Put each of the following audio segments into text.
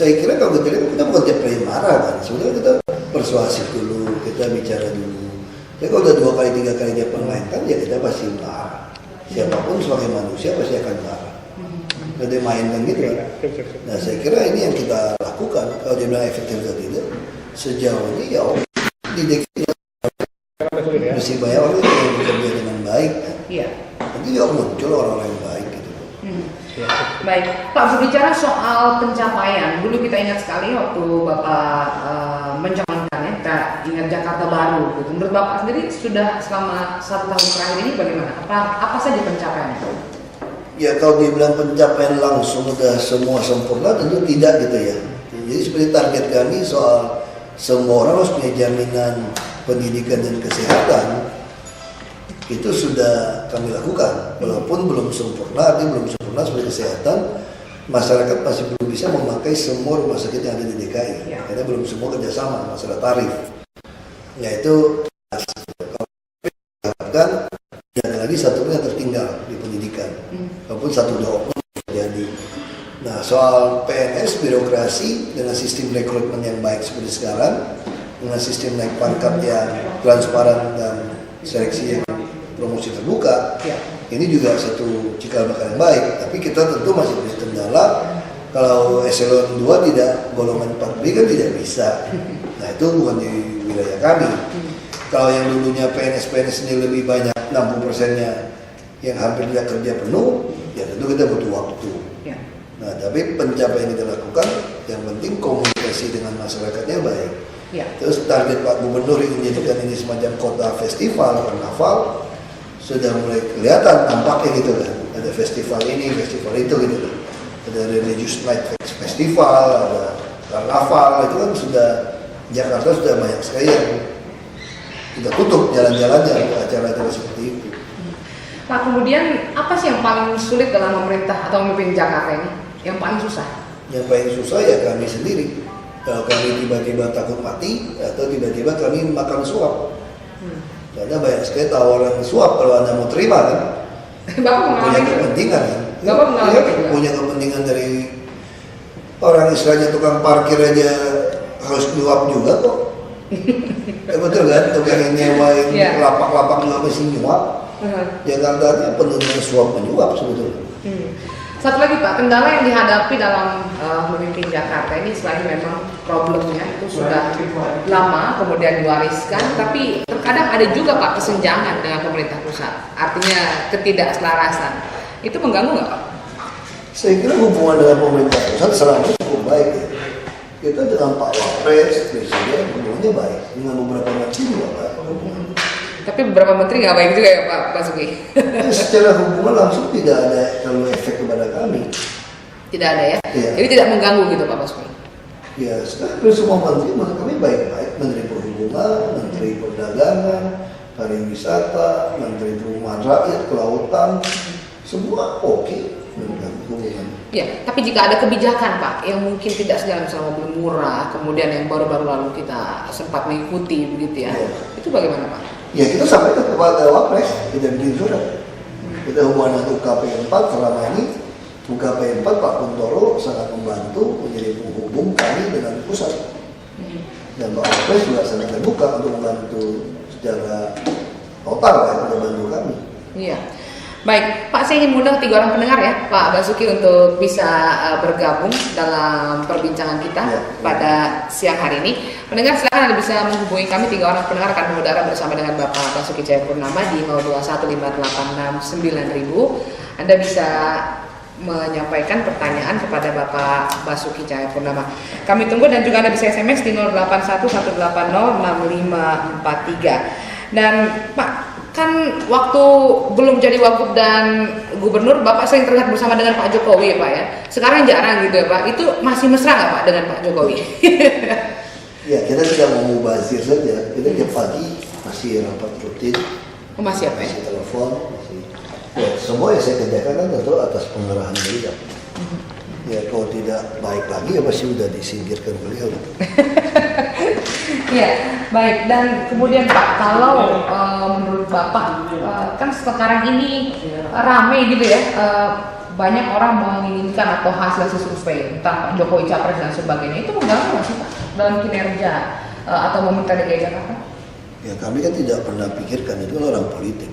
saya kira kalau kita bukan tiap kali marah kan, sebenarnya kita persuasif dulu, kita bicara dulu. Tapi kalau udah 2 kali 3 kali dia permainkan, ya kita pasti marah. Siapapun sebagai manusia pasti akan marah. Dia mainkan gitu kan. Nah saya kira ini yang kita lakukan. Kalau dia bilang efektif atau tidak, sejauh ini ya didik mesti banyak orang yang bekerja dengan baik. Iya. Nanti juga muncul orang-orang yang baik gitu. Baik, Pak, berbicara soal pencapaian, dulu kita ingat sekali waktu Bapak mencalonkan ya, kita ingat Jakarta Baru gitu. Menurut Bapak sendiri sudah selama 1 tahun terakhir ini bagaimana? Apa saja pencapaian itu? Ya kalau dibilang pencapaian langsung udah semua sempurna tentu tidak gitu ya. Jadi seperti target kami soal semua orang harus punya jaminan pendidikan dan kesehatan, itu sudah kami lakukan. Walaupun belum sempurna, artinya belum sempurna seperti kesehatan, masyarakat masih belum bisa memakai semua rumah sakit yang ada di DKI karena belum semua kerjasama masalah tarif. Yaitu kan ada lagi satu yang tertinggal di pendidikan, walaupun 1-2 terjadi. Nah soal PNS birokrasi dengan sistem rekrutmen yang baik seperti sekarang, dengan sistem naik pangkat yang transparan dan seleksi yang promosi terbuka, ini juga satu cikal bakal yang baik. Tapi kita tentu masih punya kendala. Kalau eselon 2 tidak golongan 4B kan tidak bisa. Nah itu bukan di wilayah kami. Kalau yang dulunya PNS ini lebih banyak 60%-nya yang hampir tidak kerja penuh, ya tentu kita butuh waktu. Nah tapi pencapaian yang kita lakukan, yang penting komunikasi dengan masyarakatnya baik. Terus target Pak Gubernur yang menjadikan ini semacam kota festival, karnaval, sudah mulai kelihatan tampaknya gitu kan. Ada festival ini, festival itu gitu kan. Ada religious night festival, ada karnaval, itu kan sudah Jakarta sudah banyak sekali yang kita tutup jalan-jalannya untuk acara-acara seperti itu. Pak, kemudian apa sih yang paling sulit dalam memerintah atau memimpin Jakarta ini? Yang paling susah? Yang paling susah ya kami sendiri. Kalau kami tiba-tiba takut mati atau tiba-tiba kami makan suap. Karena banyak sekali tawaran suap kalau Anda mau terima kan. Bapak punya kepentingan kan. Bapak mengalami punya kepentingan dari orang istilahnya tukang parkir aja harus nyuap juga kok. Betul kan, tukang yang nyewain lapak-lapak juga mesti nyuap. Jakarta penuh dengan suap menyuap sebetulnya. Satu lagi Pak, kendala yang dihadapi dalam memimpin Jakarta ini selain memang problemnya itu sudah lama kemudian diwariskan, tapi terkadang ada juga Pak kesenjangan dengan pemerintah pusat, artinya ketidakselarasan. Itu mengganggu nggak Pak? Saya kira hubungan dengan pemerintah pusat selama ini cukup baik ya. Kita dengan Pak Wapres, Presiden, hubungannya baik. Dengan beberapa menteri juga baik hubungan. Tapi beberapa menteri nggak baik juga ya Pak Basuki? Secara hubungan langsung tidak ada terlalu efek kepada kami. Tidak ada ya? Jadi tidak mengganggu gitu Pak Basuki? Ya sekarang semua menteri menurut kami baik-baik. Menteri Perhubungan, Menteri Perdagangan, Pariwisata, Menteri Perumahan Rakyat, Kelautan, semua oke. Ya, tapi jika ada kebijakan Pak yang mungkin tidak sejalan sama mobil murah, kemudian yang baru-baru lalu kita sempat mengikuti begitu ya, itu bagaimana Pak? Ya kita sampaikan kepada Wapres, kita bikin surat. Kita hubungan dengan UKP 4 selama ini, UKP 4 Pak Kuntoro sangat membantu menjadi penghubung kami dengan pusat. Dan Pak Wapres juga sangat terbuka untuk membantu secara total ya, untuk membantu kami. Iya. Baik, Pak, saya ingin mengundang 3 orang pendengar ya, Pak Basuki, untuk bisa bergabung dalam perbincangan kita pada siang hari ini. Pendengar silakan Anda bisa menghubungi kami, 3 orang pendengar akan mengudara bersama dengan Bapak Basuki Cahayapurnama di 0215869000. Anda bisa menyampaikan pertanyaan kepada Bapak Basuki Cahayapurnama. Kami tunggu dan juga Anda bisa SMS di 0811806543. Dan Pak, kan waktu belum jadi wagub dan gubernur, Bapak sering terlihat bersama dengan Pak Jokowi ya Pak ya. Sekarang jarang gitu ya Pak. Itu masih mesra nggak Pak dengan Pak Jokowi? Ya kita tidak mau mubazir saja. Kita tiap pagi masih rapat rutin. Masih apa ya? Masih telepon. Ya, semua yang saya kerjakan kan tentu atas pengarahan beliau. Ya kalau tidak baik lagi ya pasti sudah disingkirkan beliau. Ya, baik. Dan kemudian Pak, kalau menurut Bapak kan sekarang ini ramai gitu ya, banyak orang menginginkan atau hasil survei entah Pak Jokowi capres dan sebagainya, itu mengganggu nggak sih Pak dalam kinerja atau meminta DKI Jakarta? Ya kami kan tidak pernah pikirkan, itu kan orang politik.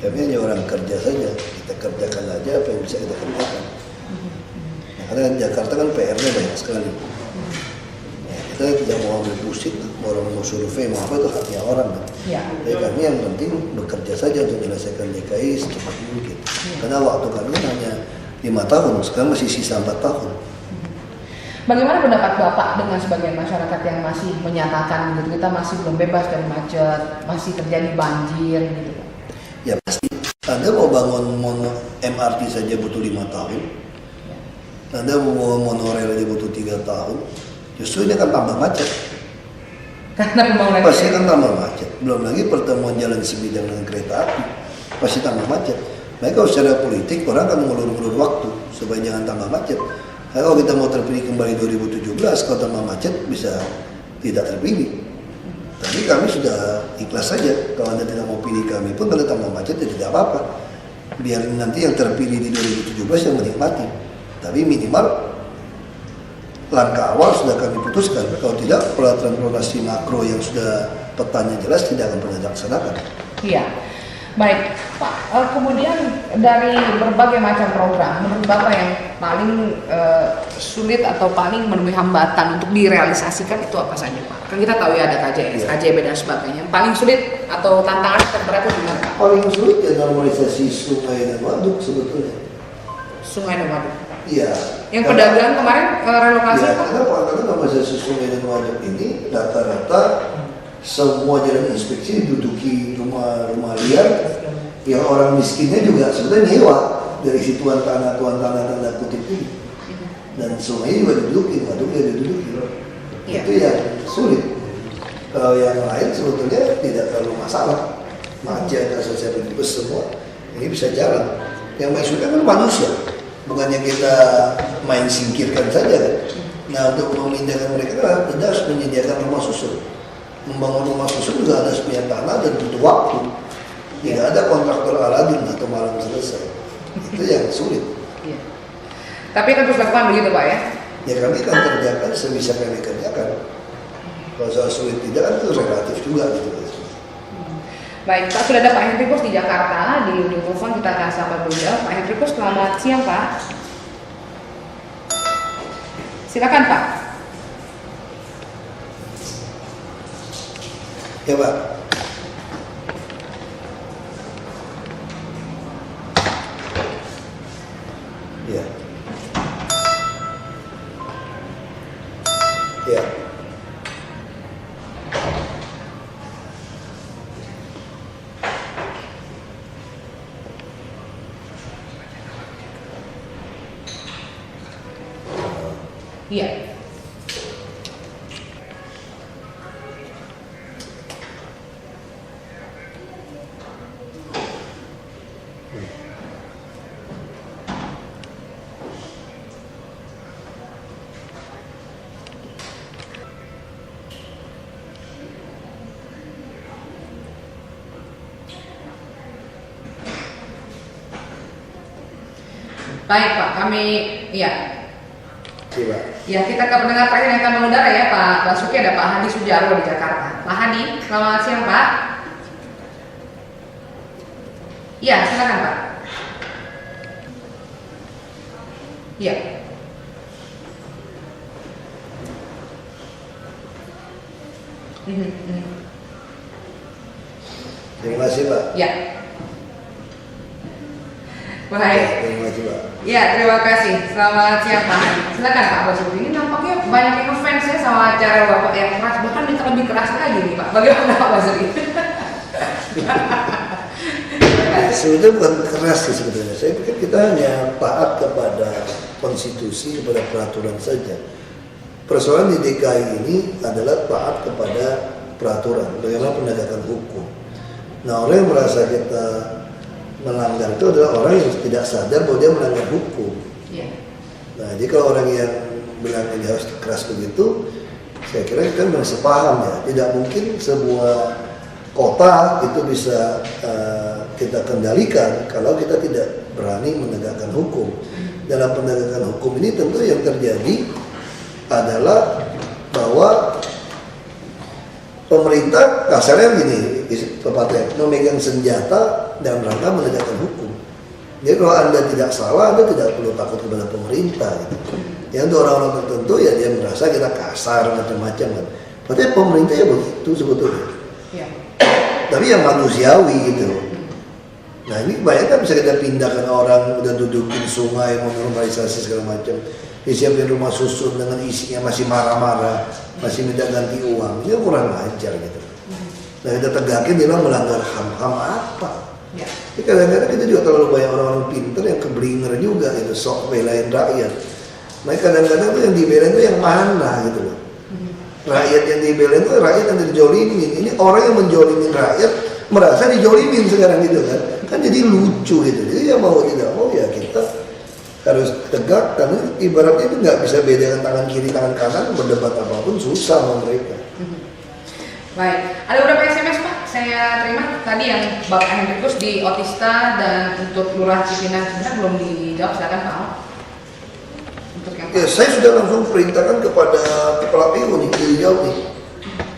Kami hanya orang kerja saja, kita kerjakan aja apa yang bisa kita kerjakan. Nah, karena Jakarta kan PR-nya banyak sekali. Ya, kita tidak mau ambil pusing, orang mau survei mau apa itu haknya orang. Ya. Jadi kami yang penting bekerja saja untuk menyelesaikan DKI secepat mungkin. Karena waktu kami hanya 5 tahun, sekarang masih sisa 4 tahun. Bagaimana pendapat Bapak dengan sebagian masyarakat yang masih menyatakan gitu, kita masih belum bebas dari macet, masih terjadi banjir gitu? Ya pasti, Anda mau bangun MRT saja butuh 5 tahun, Anda mau bangun monorail aja butuh 3 tahun, justru ini akan tambah macet. Karena pembangunan Pasti akan tambah macet. Belum lagi pertemuan jalan sebidang dengan kereta api, pasti tambah macet. Mereka secara politik orang akan mengulur-ulur waktu supaya jangan tambah macet. Kalau kita mau terpilih kembali 2017, kalau tambah macet bisa tidak terpilih. Tapi kami sudah ikhlas saja. Kalau Anda tidak mau pilih kami pun, kalau tambah macet ya tidak apa-apa. Biar nanti yang terpilih di 2017 yang menikmati. Tapi minimal langkah awal sudah kami putuskan. Kalau tidak, peraturan transportasi makro yang sudah petanya jelas tidak akan pernah dilaksanakan. Iya. Baik, Pak. Kemudian dari berbagai macam program, menurut Bapak yang paling sulit atau paling menemui hambatan untuk direalisasikan itu apa saja, Pak? Kan kita tahu ya ada KJS, KJB dan sebagainya. Paling sulit atau tantangan terberat itu gimana, Pak? Paling sulit ya normalisasi sungai dan waduk sebetulnya. Sungai dan waduk. Iya. Yang pedagang kemarin relokasi, Ya, Pak? karena normalisasi sungai dan waduk ini rata-rata semua jalan inspeksi diduduki rumah liar yang orang miskinnya juga sebenarnya nyewa dari si tuan tanah tanda kutip ini, dan sungai juga diduduki, waduknya diduduki. Iya. Itu yang sulit. Kalau yang lain sebetulnya tidak terlalu masalah, macet dan sosial bebas semua ini bisa jalan. Yang main sulit kan manusia, bukannya kita main singkirkan saja kan. Nah, untuk memindahkan mereka kita harus menyediakan rumah susun. Membangun rumah susun juga harus punya tanah dan butuh waktu. Tidak ada kontraktor Aladin atau malam selesai. Itu yang sulit. Iya. Tapi kan terus lakukan begitu, Pak ya? Ya kami akan kerjakan sebisa kami kerjakan. Kalau soal sulit tidak kan itu relatif juga gitu. Baik, Pak, sudah ada Pak Hendrikus di Jakarta, di ujung telepon kita akan sapa beliau. Pak Hendrikus, selamat siang, Pak. Silakan, Pak. Ya Pak. Ya. Ya. Iya. Baik, Pak, kami ya. Coba. Ya, kita ke pendengar terakhir yang akan mengudara ya, Pak Basuki, ada Pak Hadi Sujarwo di Jakarta. Pak Hadi, selamat siang, Pak. Ya, silakan, Pak. Ya. Terima kasih Pak. Ya. Baik. Ya, terima kasih Pak. Ya, terima kasih. Selamat siang, Pak. Silakan Pak Basuki. Ini nampaknya banyak yang ngefans ya sama acara Bapak yang keras, bahkan minta lebih keras lagi nih, Pak. Bagaimana Pak Basuki? Sebetulnya bukan keras sih sebetulnya. Saya pikir kita hanya taat kepada konstitusi, kepada peraturan saja. Persoalan di DKI ini adalah taat kepada peraturan, bagaimana penegakan hukum. Nah, orang yang merasa kita melanggar itu adalah orang yang tidak sadar bahwa dia melanggar hukum. Iya. Nah, jadi kalau orang yang bilang ini harus keras begitu, saya kira kita masih paham ya. Tidak mungkin sebuah kota itu bisa kita kendalikan kalau kita tidak berani menegakkan hukum. Dalam penegakan hukum ini tentu yang terjadi adalah bahwa pemerintah kasarnya gini, tepatnya memegang senjata dalam rangka menegakkan hukum. Jadi kalau Anda tidak salah, Anda tidak perlu takut kepada pemerintah. Gitu. Ya untuk orang-orang tertentu ya dia merasa kita kasar macam-macam kan. Berarti pemerintah ya begitu sebetulnya. Ya. Tapi yang manusiawi gitu. Nah ini kebanyakan bisa kita pindahkan orang udah dudukin sungai, mau normalisasi segala macam. Disiapin rumah susun dengan isinya masih marah-marah, masih minta ganti uang. Ini kurang ajar gitu. Nah kita tegakin dia bilang melanggar HAM apa? Ya. Jadi kadang-kadang kita juga terlalu banyak orang-orang pintar yang keblinger juga gitu, sok belain rakyat. Nah kadang-kadang tuh yang dibelain tuh yang mana gitu loh. Rakyat yang dibelain tuh rakyat yang dijolimin. Ini orang yang menjolimin rakyat merasa dijolimin sekarang gitu kan. Kan jadi lucu gitu. Jadi ya mau tidak mau ya kita harus tegak, karena ibaratnya itu nggak bisa bedakan tangan kiri tangan kanan, berdebat apapun susah sama mereka. Baik, ada beberapa SMS Pak saya terima tadi yang Bapak Hendrikus di Otista dan untuk Lurah Cipinang sebenarnya belum dijawab, silakan Pak Ahok. Untuk yang ya saya sudah langsung perintahkan kepada kepala PU nih, dijawab nih,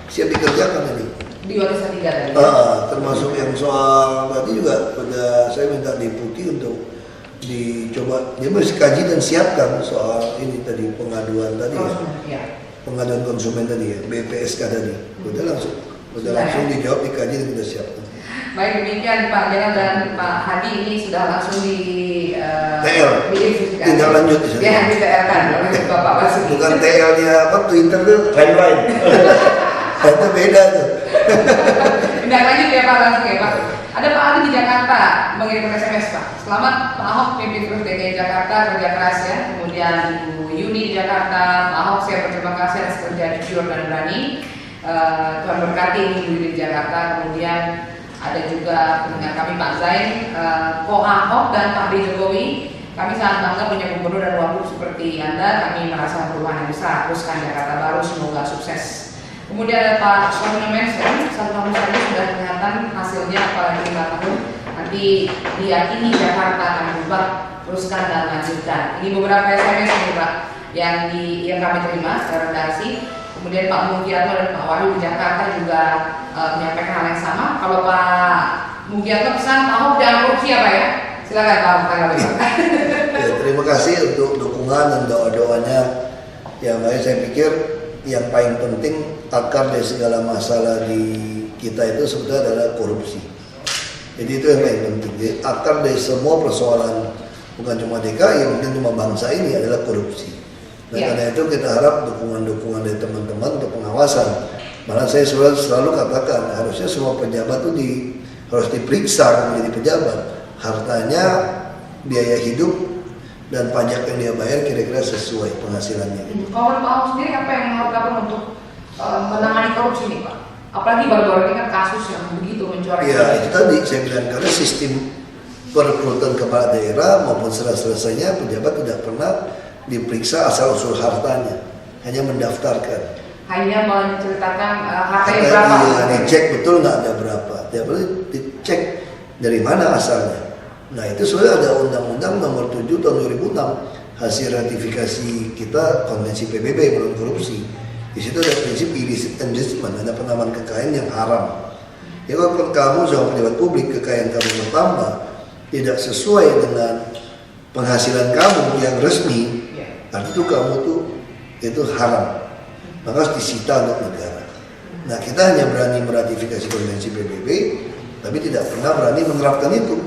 siap dikerjakan ini. Di Otista 3 tadi. Termasuk yang soal tadi juga pada saya minta deputi untuk dicoba, dia mesti kaji dan siapkan soal ini tadi pengaduan tadi ya. Pengaduan konsumen tadi ya, BPSK tadi. Udah langsung dijawab, dikaji dan kita siapkan. Baik, demikian Pak Jalan dan Pak Hadi ini sudah langsung di TL, tindak lanjut di sana. Ya, di TL kan, Bapak Basuki. Bukan TL-nya apa, Twitter tuh timeline. Itu beda tuh. Tindak lanjut ya Pak, langsung ya Pak. Ada Pak Ali di Jakarta mengirim SMS Pak. Selamat Pak Ahok pimpin terus DKI Jakarta, kerja keras ya. Kemudian Ibu Yuni di Jakarta, Pak Ahok saya berterima kasih atas kerja jujur dan berani. Tuhan berkati Ibu Yuni di Jakarta. Kemudian ada juga pendengar kami Pak Zain, Ko Ahok dan Pak B Jokowi. Kami sangat bangga punya gubernur dan wakil seperti Anda. Kami merasa perubahan yang besar. Teruskan Jakarta baru, semoga sukses. Kemudian ada Pak Suamino Mention, 1 tahun saja sudah kelihatan hasilnya, apalagi 5 tahun. Nanti diyakini Jakarta akan berubah, teruskan dan lanjutkan. Ini beberapa SMS nih Pak yang kami terima secara redaksi. Kemudian Pak Mugiarto dan Pak Wahyu di Jakarta juga menyampaikan hal yang sama. Kalau Pak Mugiarto pesan Pak Ahok jangan korupsi ya Pak ya. Silakan Pak Ahok. Ya, terima kasih untuk dukungan dan doa-doanya. Ya, baik, saya pikir yang paling penting akar dari segala masalah di kita itu sebetulnya adalah korupsi. Jadi itu yang paling penting. Jadi akar dari semua persoalan bukan cuma DKI, mungkin cuma bangsa ini adalah korupsi. Nah karena itu kita harap dukungan-dukungan dari teman-teman untuk pengawasan. Malah saya selalu katakan harusnya semua pejabat itu harus diperiksa kalau menjadi pejabat. Hartanya, biaya hidup dan pajak yang dia bayar kira-kira sesuai penghasilannya. Kalau Pak Ahok sendiri apa yang harus dilakukan untuk menangani korupsi ini Pak? Apalagi baru-baru ini kan kasus yang begitu mencoreng. Ya itu tadi saya bilang, karena sistem perekrutan kepala daerah maupun selesainya pejabat tidak pernah diperiksa asal usul hartanya, hanya mendaftarkan. Hanya menceritakan hartanya berapa? Iya, dicek betul nggak ada berapa. Dia perlu dicek dari mana asalnya. Nah itu sebenarnya ada Undang-Undang Nomor 7 Tahun 2006 hasil ratifikasi kita Konvensi PBB melawan korupsi. Di situ ada prinsip illicit enrichment, ada penambahan kekayaan yang haram. Ya kalau kamu sebagai pejabat publik kekayaan kamu bertambah tidak sesuai dengan penghasilan kamu yang resmi, arti itu kamu tuh itu haram, maka harus disita untuk negara. Nah kita hanya berani meratifikasi Konvensi PBB, tapi tidak pernah berani menerapkan itu.